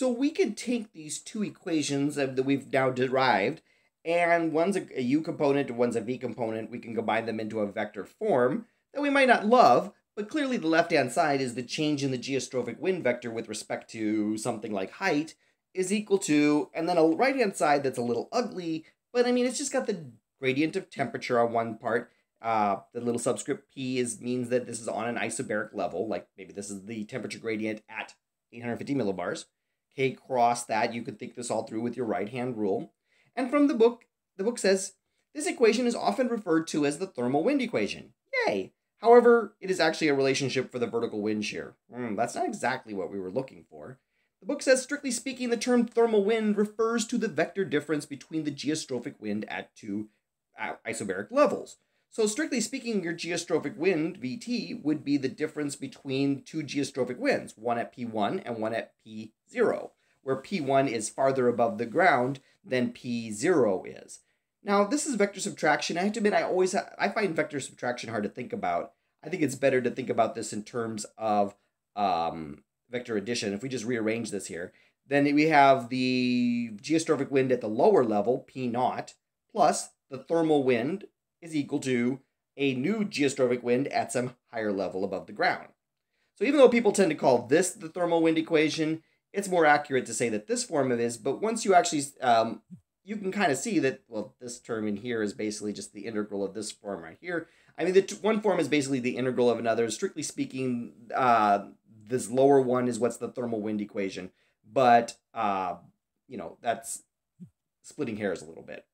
So we could take these two equations that we've now derived, and one's a u component and one's a v component. We can combine them into a vector form that we might not love, but clearly the left-hand side is the change in the geostrophic wind vector with respect to something like height is equal to, and then a right-hand side that's a little ugly, but I mean, it's just got the gradient of temperature on one part. The little subscript p means that this is on an isobaric level, like maybe this is the temperature gradient at 850 millibars. Okay, cross that. You could think this all through with your right-hand rule. And from the book says, this equation is often referred to as the thermal wind equation. Yay! However, it is actually a relationship for the vertical wind shear. That's not exactly what we were looking for. The book says, strictly speaking, the term thermal wind refers to the vector difference between the geostrophic wind at two isobaric levels. So strictly speaking, your geostrophic wind, Vt, would be the difference between two geostrophic winds, one at P1 and one at P0, where P1 is farther above the ground than P0 is. Now, this is vector subtraction. I have to admit, I find vector subtraction hard to think about. I think it's better to think about this in terms of vector addition. If we just rearrange this here, then we have the geostrophic wind at the lower level, P0, plus the thermal wind is equal to a new geostrophic wind at some higher level above the ground. So even though people tend to call this the thermal wind equation, it's more accurate to say that this form of it is, but once you actually, you can kind of see that, well, this term in here is basically just the integral of this form right here. I mean, one form is basically the integral of another. Strictly speaking, this lower one is what's the thermal wind equation, but, you know, that's splitting hairs a little bit.